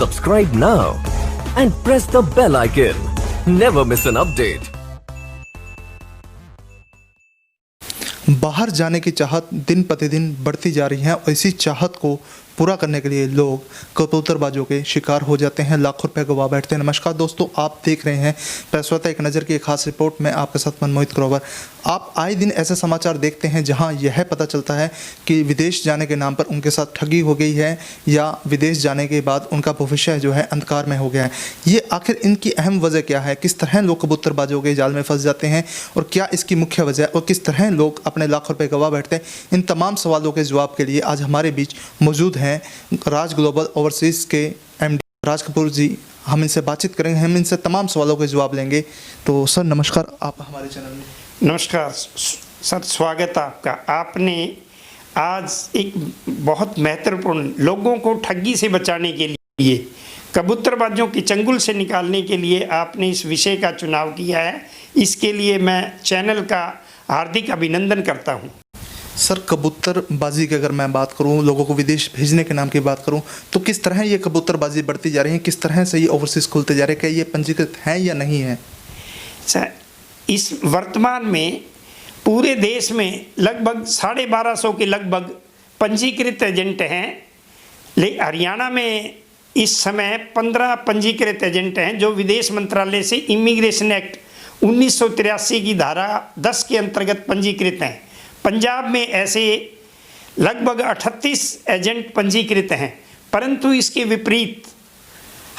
Subscribe now and press the bell icon. Never miss an update. बाहर जाने की चाहत दिन प्रतिदिन बढ़ती जा रही है और इसी चाहत को पूरा करने के लिए लोग कबूतरबाजों के शिकार हो जाते हैं, लाखों रुपए गवा बैठते हैं। नमस्कार दोस्तों, आप देख रहे हैं पेशवाता एक नज़र की एक खास रिपोर्ट में आपके साथ मनमोहित ग्रोवर। आप आए दिन ऐसे समाचार देखते हैं जहां यह पता चलता है कि विदेश जाने के नाम पर उनके साथ ठगी हो गई है या विदेश जाने के बाद उनका भविष्य जो है अंधकार में हो गया है। ये आखिर इनकी अहम वजह क्या है? किस तरह लोग कबूतरबाजों के जाल में फंस जाते हैं और क्या इसकी मुख्य वजह और किस तरह लोग अपने लाखों रुपये गवा बैठते हैं? इन तमाम सवालों के जवाब के लिए आज हमारे बीच मौजूद हैं राज ग्लोबल ओवरसीज़ के एमडी राज कपूर जी। हम इनसे बातचीत करेंगे, हम इनसे तमाम सवालों के जवाब लेंगे। तो सर नमस्कार, आप हमारे चैनल में। नमस्कार सर, स्वागत है आपका। आपने आज एक बहुत महत्वपूर्ण, लोगों को ठगी से बचाने के लिए, कबूतरबाजों की चंगुल से निकालने के लिए आपने इस विषय का चुनाव किया है। इसके लिए मैं चैनल का हार्दिक अभिनंदन करता हूं। सर, कबूतरबाजी की अगर मैं बात करूं, लोगों को विदेश भेजने के नाम की बात करूं, तो किस तरह ये कबूतरबाजी बढ़ती जा रही है? किस तरह से ये ओवरसीज़ खुलते जा रहे हैं? क्या ये पंजीकृत हैं या नहीं है? सर, इस वर्तमान में पूरे देश में लगभग 1250 के लगभग पंजीकृत एजेंट हैं। हरियाणा में इस समय 15 पंजीकृत एजेंट हैं जो विदेश मंत्रालय से इमिग्रेशन एक्ट 1983 की धारा 10 के अंतर्गत पंजीकृत हैं। पंजाब में ऐसे लगभग 38 एजेंट पंजीकृत हैं, परंतु इसके विपरीत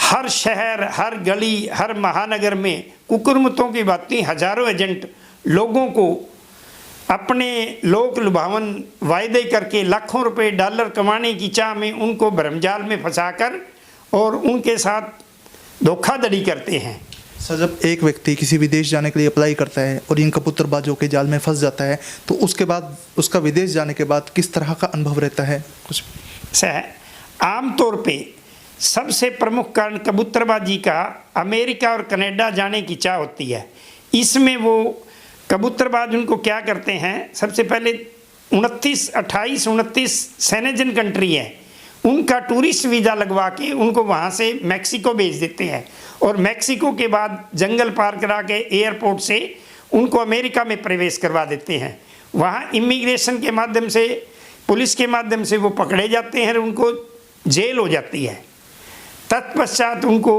हर शहर, हर गली, हर महानगर में कुकुरमुतों की भांति हजारों एजेंट लोगों को अपने लोक लुभावन वायदे करके लाखों रुपए डॉलर कमाने की चाह में उनको भ्रमजाल में फंसाकर और उनके साथ धोखाधड़ी करते हैं। सर, जब एक व्यक्ति किसी विदेश जाने के लिए अप्लाई करता है और इन कबूतरबाजों के जाल में फंस जाता है, तो उसके बाद उसका विदेश जाने के बाद किस तरह का अनुभव रहता है? कुछ सर, आमतौर पे सबसे प्रमुख कारण कबूतरबाजी का अमेरिका और कनाडा जाने की चाह होती है। इसमें वो कबूतरबाज उनको क्या करते हैं, सबसे पहले 28-29 सेनेजन कंट्री है, उनका टूरिस्ट वीज़ा लगवा के उनको वहाँ से मैक्सिको भेज देते हैं और मैक्सिको के बाद जंगल पार करा के एयरपोर्ट से उनको अमेरिका में प्रवेश करवा देते हैं। वहाँ इमिग्रेशन के माध्यम से, पुलिस के माध्यम से वो पकड़े जाते हैं और उनको जेल हो जाती है। तत्पश्चात उनको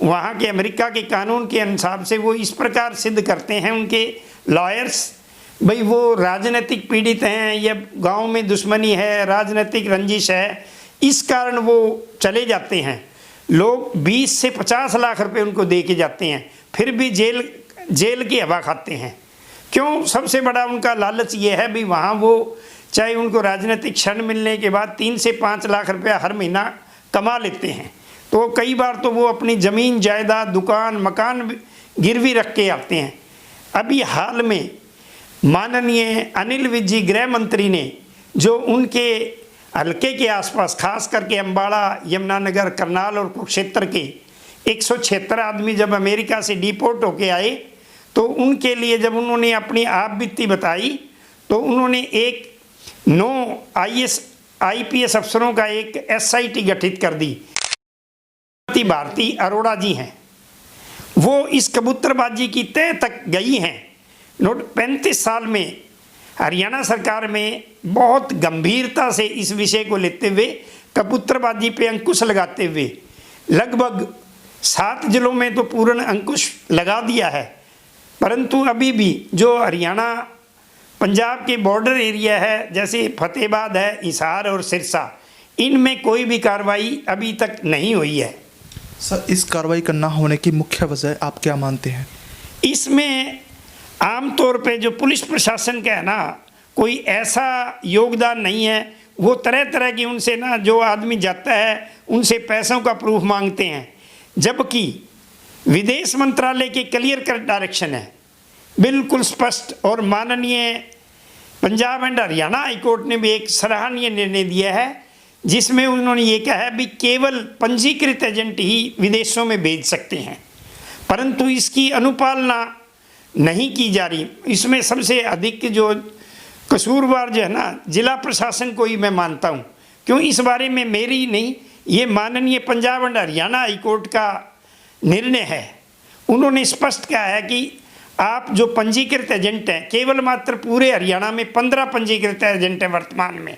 वहाँ के अमेरिका के कानून के अनुसार से वो इस प्रकार सिद्ध करते हैं उनके लॉयर्स, भाई वो राजनीतिक पीड़ित हैं या गांव में दुश्मनी है, राजनीतिक रंजिश है, इस कारण वो चले जाते हैं। लोग 20 से 50 लाख रुपए उनको दे के जाते हैं, फिर भी जेल की हवा खाते हैं। क्यों? सबसे बड़ा उनका लालच ये है भी वहाँ वो चाहे उनको राजनीतिक क्षण मिलने के बाद 3 से 5 लाख रुपया हर महीना कमा लेते हैं, तो कई बार तो वो अपनी ज़मीन जायदाद, दुकान, मकान गिरवी रख के आते हैं। अभी हाल में माननीय अनिल विज जी गृह मंत्री ने जो उनके हल्के के आसपास, खास करके अम्बाड़ा, यमुनानगर, करनाल और कुरुक्षेत्र के 176 आदमी जब अमेरिका से डिपोर्ट होके आए, तो उनके लिए जब उन्होंने अपनी आप बीती बताई तो उन्होंने एक 9 IPS अफसरों का एक SIT गठित कर दी। भारती अरोड़ा जी हैं, वो इस कबूतरबाजी की तह तक गई हैं। 35 साल में हरियाणा सरकार में बहुत गंभीरता से इस विषय को लेते हुए, कबूतरबाजी पे अंकुश लगाते हुए लगभग 7 जिलों में तो पूर्ण अंकुश लगा दिया है, परंतु अभी भी जो हरियाणा पंजाब के बॉर्डर एरिया है, जैसे फतेहाबाद है, हिसार और सिरसा, इनमें कोई भी कार्रवाई अभी तक नहीं हुई है। सर, इस कार्रवाई का ना होने की मुख्य वजह आप क्या मानते हैं? इसमें आमतौर पे जो पुलिस प्रशासन का है ना, कोई ऐसा योगदान नहीं है। वो तरह तरह की उनसे ना, जो आदमी जाता है उनसे पैसों का प्रूफ मांगते हैं, जबकि विदेश मंत्रालय के क्लियर कट डायरेक्शन है, बिल्कुल स्पष्ट। और माननीय पंजाब एंड हरियाणा हाईकोर्ट ने भी एक सराहनीय निर्णय दिया है, जिसमें उन्होंने ये कहा है भी केवल पंजीकृत एजेंट ही विदेशों में भेज सकते हैं, परंतु इसकी अनुपालना नहीं की जा रही। इसमें सबसे अधिक जो कसूरवार जो है ना, जिला प्रशासन को ही मैं मानता हूँ। क्यों? इस बारे में मेरी नहीं, ये माननीय Punjab and Haryana high court का निर्णय है। उन्होंने स्पष्ट कहा है कि आप जो पंजीकृत एजेंट हैं, केवल मात्र पूरे हरियाणा में 15 पंजीकृत एजेंट हैं वर्तमान में,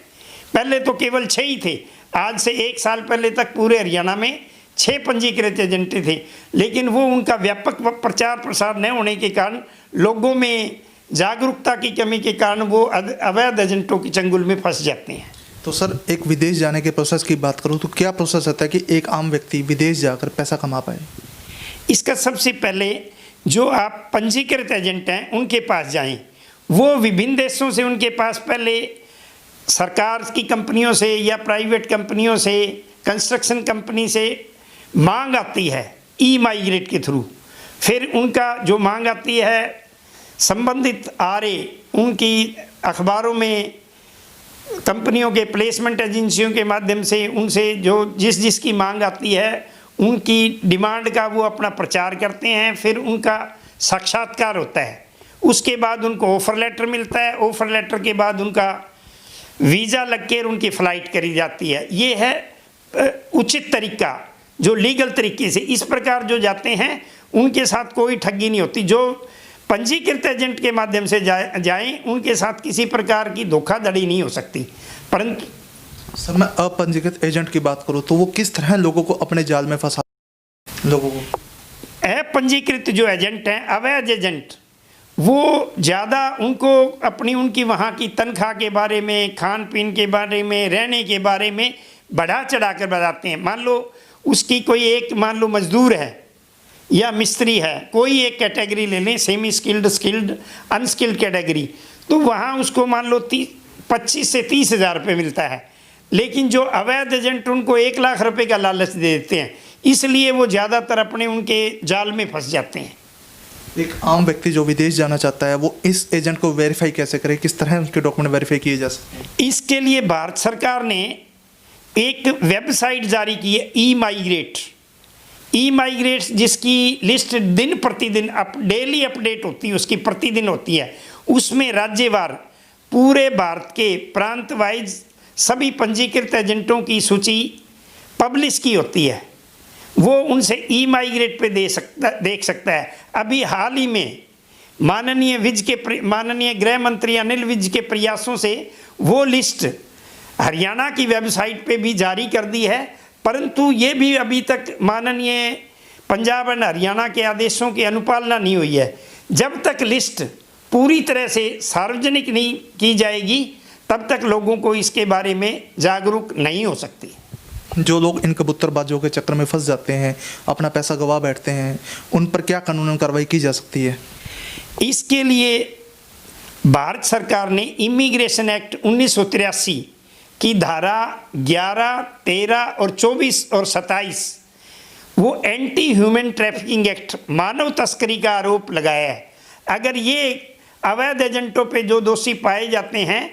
पहले तो केवल 6 ही थे। आज से 1 साल पहले तक पूरे हरियाणा में 6 पंजीकृत एजेंट थे, लेकिन वो उनका व्यापक प्रचार प्रसार न होने के कारण, लोगों में जागरूकता की कमी के कारण वो अवैध एजेंटों की चंगुल में फंस जाते हैं। तो सर, एक विदेश जाने के प्रोसेस की बात करूँ तो क्या प्रोसेस होता है कि एक आम व्यक्ति विदेश जाकर पैसा कमा पाए? इसका सबसे पहले जो आप पंजीकृत एजेंट हैं उनके पास जाएं। वो विभिन्न देशों से उनके पास पहले सरकार की कंपनियों से या प्राइवेट कंपनियों से, कंस्ट्रक्शन कंपनी से मांग आती है ई माइग्रेट के थ्रू। फिर उनका जो मांग आती है संबंधित उनकी अखबारों में, कंपनियों के प्लेसमेंट एजेंसियों के माध्यम से उनसे जो जिसकी मांग आती है उनकी डिमांड का वो अपना प्रचार करते हैं। फिर उनका साक्षात्कार होता है, उसके बाद उनको ऑफ़र लेटर मिलता है। ऑफ़र लेटर के बाद उनका वीज़ा लग के उनकी फ़्लाइट करी जाती है। ये है उचित तरीका, जो लीगल तरीके से। इस प्रकार जो जाते हैं उनके साथ कोई ठगी नहीं होती। जो पंजीकृत एजेंट के माध्यम से जाएं उनके साथ किसी प्रकार की धोखाधड़ी नहीं हो सकती। परंतु सर, मैं अपंजीकृत एजेंट की बात करूं तो वो किस तरह लोगों को अपने जाल में फंसा लोगों को? अपंजीकृत जो एजेंट हैं, अवैध एजेंट, वो ज़्यादा उनको उनकी वहाँ की तनख्वाह के बारे में, खान पीन के बारे में, रहने के बारे में बढ़ा चढ़ा कर बताते हैं। मान लो उसकी कोई एक मजदूर है या मिस्त्री है, कोई एक कैटेगरी ले लें, semi skilled, skilled, unskilled category, तो वहाँ उसको मान लो 25 से 30 हज़ार रुपये मिलता है। लेकिन जो अवैध एजेंट उनको 1 लाख रुपए का लालच दे देते हैं, इसलिए वो ज़्यादातर उनके जाल में फंस जाते हैं। एक आम व्यक्ति जो विदेश जाना चाहता है वो इस एजेंट को वेरीफाई कैसे करे, किस तरह उनके डॉक्यूमेंट वेरीफाई किए जा सकते हैं? इसके लिए भारत सरकार ने एक वेबसाइट जारी की है, ई माइग्रेट, जिसकी लिस्ट दिन प्रतिदिन डेली अपडेट होती है, उसकी प्रतिदिन होती है। उसमें राज्यवार पूरे भारत के प्रांत वाइज सभी पंजीकृत एजेंटों की सूची पब्लिश की होती है। वो उनसे ई माइग्रेट पे देख सकता है। अभी हाल ही में माननीय गृह मंत्री अनिल विज के प्रयासों से वो लिस्ट हरियाणा की वेबसाइट पे भी जारी कर दी है, परंतु ये भी अभी तक माननीय पंजाब एंड हरियाणा के आदेशों की अनुपालना नहीं हुई है। जब तक लिस्ट पूरी तरह से सार्वजनिक नहीं की जाएगी तब तक लोगों को इसके बारे में जागरूक नहीं हो सकती। जो लोग इन कबूतरबाजों के चक्कर में फंस जाते हैं, अपना पैसा गवा बैठते हैं, उन पर क्या कानूनी कार्रवाई की जा सकती है? इसके लिए भारत सरकार ने इमिग्रेशन एक्ट 1983 की धारा 11, 13 और 24 और 27, वो एंटी ह्यूमन ट्रैफिकिंग एक्ट, मानव तस्करी का आरोप लगाया है। अगर ये अवैध एजेंटों पे जो दोषी पाए जाते हैं,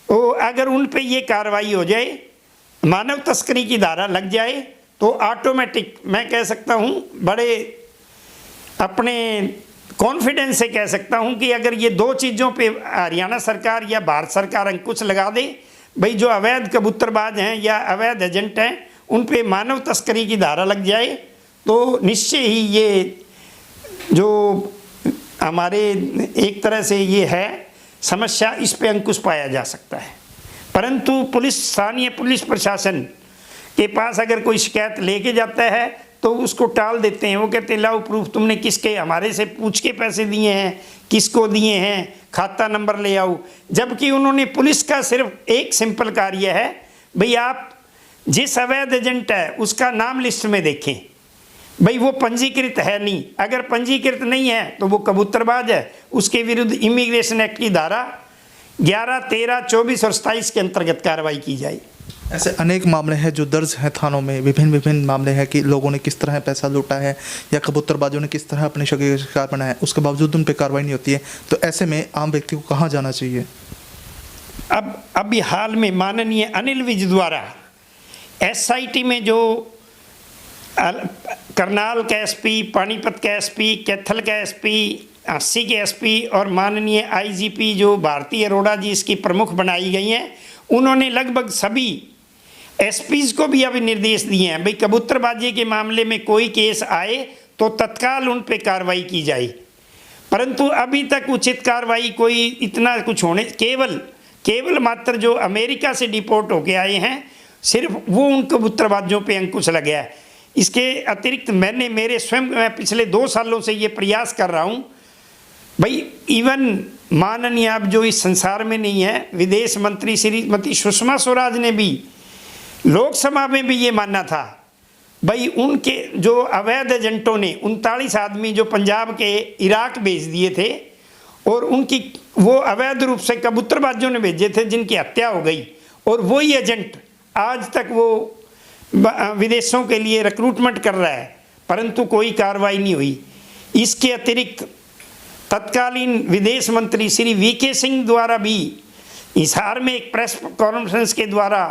तो अगर उन पे ये कार्रवाई हो जाए, मानव तस्करी की धारा लग जाए, तो ऑटोमेटिक मैं कह सकता हूँ, बड़े अपने कॉन्फिडेंस से कह सकता हूँ कि अगर ये 2 चीज़ों पे हरियाणा सरकार या भारत सरकार अंकुश लगा दे, भाई जो अवैध कबूतरबाज हैं या अवैध एजेंट हैं उन पे मानव तस्करी की धारा लग जाए, तो निश्चय ही ये जो हमारे एक तरह से ये है समस्या, इस पे अंकुश पाया जा सकता है। परंतु स्थानीय पुलिस प्रशासन के पास अगर कोई शिकायत लेके जाता है तो उसको टाल देते हैं। वो कहते हैं लाओ प्रूफ, तुमने किसके, हमारे से पूछ के पैसे दिए हैं, किसको दिए हैं, खाता नंबर ले आओ। जबकि उन्होंने, पुलिस का सिर्फ एक सिंपल कार्य है, भाई आप जिस अवैध एजेंट है उसका नाम लिस्ट में देखें, भाई वो पंजीकृत है नहीं, अगर पंजीकृत नहीं है तो वो कबूतरबाज है, उसके विरुद्ध इमिग्रेशन एक्ट की धारा 11, 13, 24 और 27 के अंतर्गत कार्रवाई की जाए। ऐसे अनेक मामले हैं जो दर्ज हैं थानों में, विभिन्न मामले हैं कि लोगों ने किस तरह पैसा लूटा है या कबूतरबाजों ने किस तरह अपने शगीर का शिकार बनाया है, उसके बावजूद उन पर कार्रवाई नहीं होती है। तो ऐसे में आम व्यक्ति को कहाँ जाना चाहिए? अभी हाल में माननीय अनिल विज द्वारा SIT में जो करनाल के SP, पानीपत के SP, कैथल के SP, अस्सी के SP और माननीय IGP जो भारती अरोड़ा जी इसकी प्रमुख बनाई गई हैं, उन्होंने लगभग सभी एसपीज को भी अभी निर्देश दिए हैं भाई कबूतरबाजी के मामले में कोई केस आए तो तत्काल उन पे कार्रवाई की जाए, परंतु अभी तक उचित कार्रवाई कोई इतना कुछ होने केवल मात्र जो अमेरिका से डिपोर्ट होके आए हैं सिर्फ वो उन कबूतरबाजों पे अंकुश लग गया है। इसके अतिरिक्त मैं पिछले 2 सालों से ये प्रयास कर रहा हूँ भाई, इवन माननीय अब जो इस संसार में नहीं है, विदेश मंत्री श्रीमती सुषमा स्वराज ने भी लोकसभा में भी ये मानना था भाई उनके जो अवैध एजेंटों ने 39 आदमी जो पंजाब के इराक भेज दिए थे और उनकी वो अवैध रूप से कबूतरबाजों ने भेजे थे जिनकी हत्या हो गई, और वही एजेंट आज तक वो विदेशों के लिए रिक्रूटमेंट कर रहा है, परंतु कोई कार्रवाई नहीं हुई। इसके अतिरिक्त तत्कालीन विदेश मंत्री श्री वीके सिंह द्वारा भी हिसार में एक प्रेस कॉन्फ्रेंस के द्वारा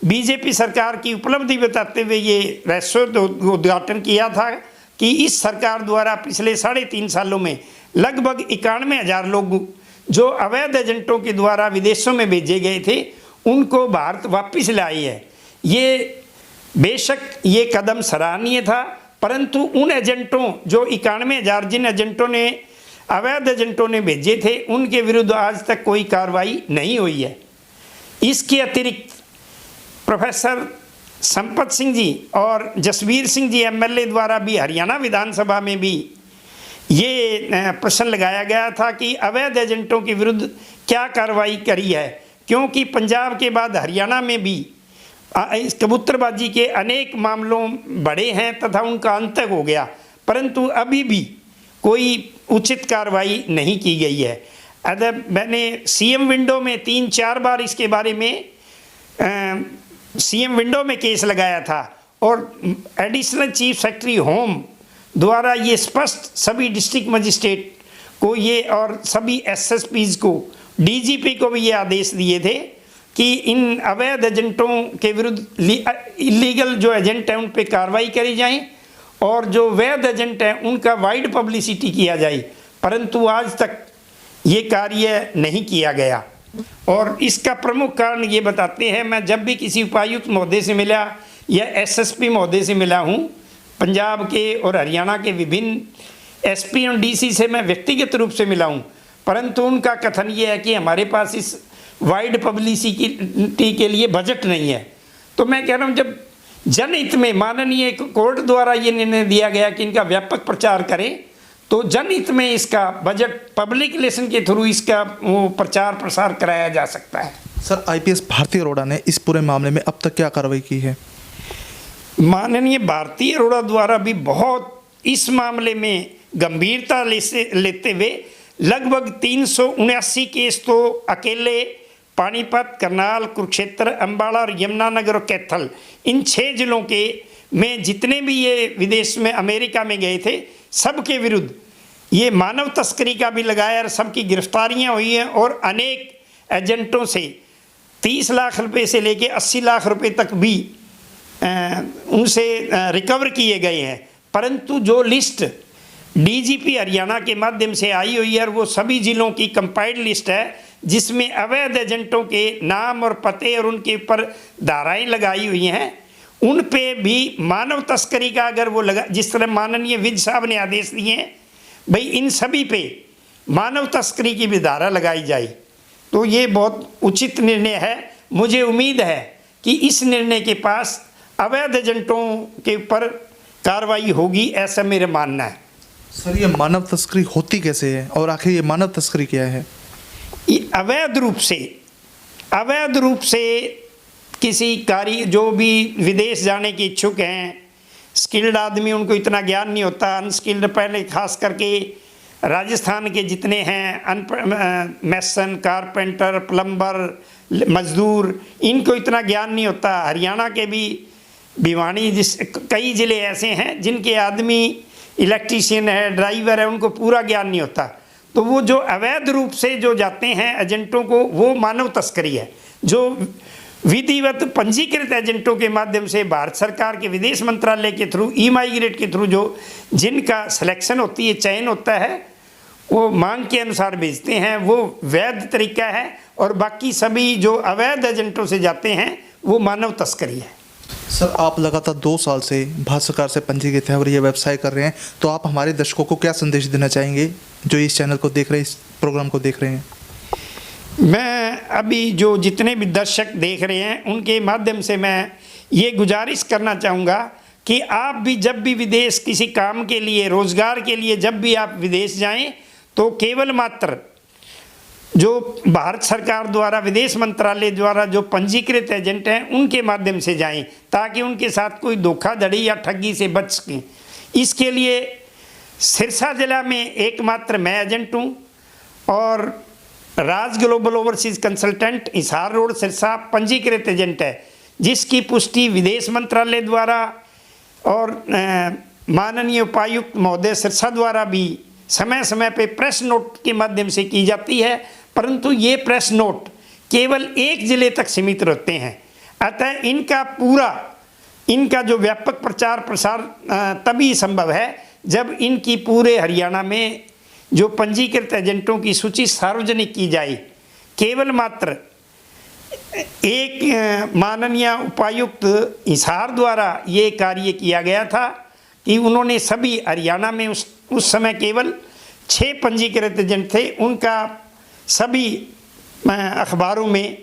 बीजेपी सरकार की उपलब्धि बताते हुए ये रहस्य उद्घाटन किया था कि इस सरकार द्वारा पिछले 3.5 सालों में लगभग 91,000 लोग जो अवैध एजेंटों के द्वारा विदेशों में भेजे गए थे उनको भारत वापस लाई है। ये बेशक ये कदम सराहनीय था, परंतु उन एजेंटों जो 91,000 जिन एजेंटों ने अवैध एजेंटों ने भेजे थे उनके विरुद्ध आज तक कोई कार्रवाई नहीं हुई है। इसके अतिरिक्त प्रोफेसर संपत सिंह जी और जसवीर सिंह जी एमएलए द्वारा भी हरियाणा विधानसभा में भी ये प्रश्न लगाया गया था कि अवैध एजेंटों के विरुद्ध क्या कार्रवाई करी है, क्योंकि पंजाब के बाद हरियाणा में भी इस कबूतरबाजी के अनेक मामलों बढ़े हैं तथा उनका अंत हो गया, परंतु अभी भी कोई उचित कार्रवाई नहीं की गई है। अगर मैंने सीएम विंडो में 3-4 बार इसके बारे में सीएम विंडो में केस लगाया था और एडिशनल चीफ सेक्रेटरी होम द्वारा ये स्पष्ट सभी डिस्ट्रिक्ट मजिस्ट्रेट को ये और सभी एसएसपीज को डीजीपी को भी ये आदेश दिए थे कि इन अवैध एजेंटों के विरुद्ध इलीगल जो एजेंट हैं उन पे कार्रवाई करी जाए और जो वैध एजेंट हैं उनका वाइड पब्लिसिटी किया जाए, परंतु आज तक ये कार्य नहीं किया गया। और इसका प्रमुख कारण ये बताते हैं, मैं जब भी किसी उपायुक्त महोदय से मिला या एसएसपी महोदय से मिला हूँ पंजाब के और हरियाणा के विभिन्न एसपी और डीसी से मैं व्यक्तिगत रूप से मिला हूँ, परंतु उनका कथन ये है कि हमारे पास इस वाइड पब्लिसिटी के लिए बजट नहीं है। तो मैं कह रहा हूँ जब जनहित में माननीय कोर्ट द्वारा ये निर्णय दिया गया कि इनका व्यापक प्रचार करें, तो जनहित में इसका बजट पब्लिक रिलेशन के थ्रू इसका वो प्रचार प्रसार कराया जा सकता है। सर, आईपीएस भारती अरोड़ा ने इस पूरे मामले में अब तक क्या कार्रवाई की है? माननीय भारती अरोड़ा द्वारा भी बहुत इस मामले में गंभीरता लेते हुए लगभग 379 केस तो अकेले पानीपत, करनाल, कुरुक्षेत्र, अम्बाला और यमुनानगर और कैथल इन 6 जिलों के में जितने भी ये विदेश में अमेरिका में गए थे सबके विरुद्ध ये मानव तस्करी का भी लगाया और सबकी गिरफ्तारियां हुई हैं और अनेक एजेंटों से 30 लाख रुपए से लेके 80 लाख रुपए तक भी उनसे रिकवर किए गए हैं। परंतु जो लिस्ट डीजीपी हरियाणा के माध्यम से आई हुई है वो सभी जिलों की कंपाइल्ड लिस्ट है जिसमें अवैध एजेंटों के नाम और पते और उनके ऊपर धाराएं लगाई हुई हैं। उन पे भी मानव तस्करी का अगर वो लगा, जिस तरह माननीय विज साहब ने आदेश दिए हैं भाई इन सभी पे मानव तस्करी की भी धारा लगाई जाए, तो ये बहुत उचित निर्णय है। मुझे उम्मीद है कि इस निर्णय के पास अवैध एजेंटों के ऊपर कार्रवाई होगी, ऐसा मेरा मानना है। सर, ये मानव तस्करी होती कैसे है और आखिर ये मानव तस्करी क्या है? ये अवैध रूप से किसी कार्य जो भी विदेश जाने के इच्छुक हैं, स्किल्ड आदमी उनको इतना ज्ञान नहीं होता, अनस्किल्ड पहले खास करके राजस्थान के जितने हैं मैसन, कारपेंटर, प्लम्बर, मजदूर, इनको इतना ज्ञान नहीं होता। हरियाणा के भी भिवानी कई ज़िले ऐसे हैं जिनके आदमी इलेक्ट्रीशियन है, ड्राइवर है, उनको पूरा ज्ञान नहीं होता। तो वो जो अवैध रूप से जो जाते हैं एजेंटों को, वो मानव तस्करी है। जो विधिवत पंजीकृत एजेंटों के माध्यम से भारत सरकार के विदेश मंत्रालय के थ्रू, ई माइग्रेट के थ्रू जो जिनका सिलेक्शन होती है, चयन होता है, वो मांग के अनुसार भेजते हैं, वो वैध तरीका है। और बाकी सभी जो अवैध एजेंटों से जाते हैं वो मानव तस्करी है। सर, आप लगातार 2 साल से भारत सरकार से पंजीकृत है और ये व्यवसाय कर रहे हैं, तो आप हमारे दर्शकों को क्या संदेश देना चाहेंगे जो इस चैनल को देख रहे हैं, इस प्रोग्राम को देख रहे हैं? मैं अभी जो जितने भी दर्शक देख रहे हैं उनके माध्यम से मैं ये गुजारिश करना चाहूँगा कि आप भी जब भी विदेश किसी काम के लिए, रोज़गार के लिए जब भी आप विदेश जाएं तो केवल मात्र जो भारत सरकार द्वारा, विदेश मंत्रालय द्वारा जो पंजीकृत एजेंट हैं उनके माध्यम से जाएं, ताकि उनके साथ कोई धोखाधड़ी या ठगी से बच सकें। इसके लिए सिरसा जिला में एकमात्र मैं एजेंट हूँ और Raj global overseas consultant Hisar road Sirsa पंजीकृत एजेंट है, जिसकी पुष्टि विदेश मंत्रालय द्वारा और माननीय उपायुक्त महोदय सिरसा द्वारा भी समय समय पे प्रेस नोट के माध्यम से की जाती है, परंतु ये प्रेस नोट केवल एक ज़िले तक सीमित रहते हैं। अतः इनका जो व्यापक प्रचार प्रसार तभी संभव है जब इनकी पूरे हरियाणा में जो पंजीकृत एजेंटों की सूची सार्वजनिक की जाए। केवल मात्र एक माननीय उपायुक्त हिसार द्वारा ये कार्य किया गया था कि उन्होंने सभी हरियाणा में उस समय केवल 6 पंजीकृत एजेंट थे, उनका सभी अखबारों में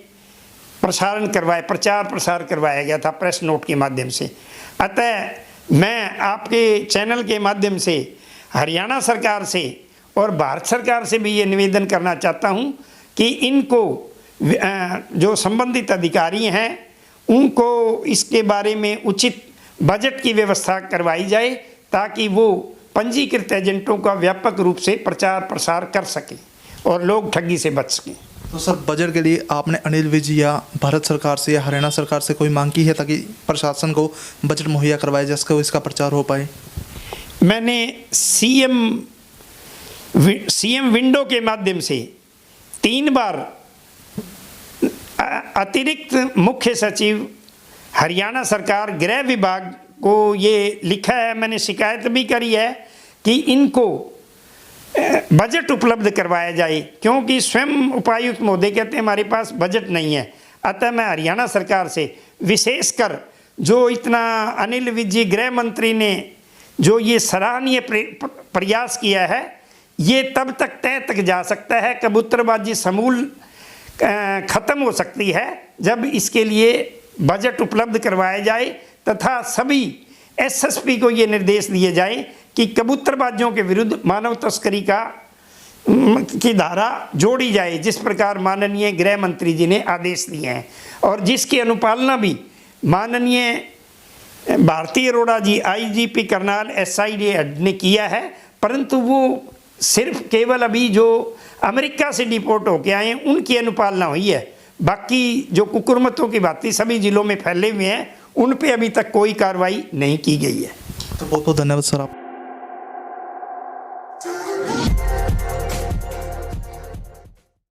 प्रचार प्रसार करवाया गया था प्रेस नोट के माध्यम से। अतः मैं आपके चैनल के माध्यम से हरियाणा सरकार से और भारत सरकार से भी ये निवेदन करना चाहता हूँ कि इनको जो संबंधित अधिकारी हैं उनको इसके बारे में उचित बजट की व्यवस्था करवाई जाए, ताकि वो पंजीकृत एजेंटों का व्यापक रूप से प्रचार प्रसार कर सकें और लोग ठगी से बच सकें। तो सर, बजट के लिए आपने अनिल विज या भारत सरकार से या हरियाणा सरकार से कोई मांग की है ताकि प्रशासन को बजट मुहैया करवाया जा सके, इसका प्रचार हो पाए? मैंने सीएम विंडो के माध्यम से 3 बार अतिरिक्त मुख्य सचिव हरियाणा सरकार गृह विभाग को ये लिखा है, मैंने शिकायत भी करी है कि इनको बजट उपलब्ध करवाया जाए, क्योंकि स्वयं उपायुक्त महोदय कहते हैं हमारे पास बजट नहीं है। अतः मैं हरियाणा सरकार से विशेषकर जो इतना अनिल विज जी गृह मंत्री ने जो ये सराहनीय प्रयास किया है, ये तब तक तय तक जा सकता है, कबूतरबाजी समूल ख़त्म हो सकती है जब इसके लिए बजट उपलब्ध करवाया जाए तथा सभी एसएसपी को ये निर्देश दिए जाए कि कबूतरबाजियों के विरुद्ध मानव तस्करी की धारा जोड़ी जाए, जिस प्रकार माननीय गृह मंत्री जी ने आदेश दिए हैं और जिसकी अनुपालना भी माननीय भारती अरोड़ा जी आईजीपी करनाल एसआईडी हेड ने किया है। परंतु वो सिर्फ केवल अभी जो अमेरिका से डिपोर्ट होके आए हैं उनकी अनुपालना हुई है, बाकी जो कुकुरमतों की बातें सभी जिलों में फैले हुए हैं उन पे अभी तक कोई कार्रवाई नहीं की गई है। तो बहुत बहुत धन्यवाद सर आप।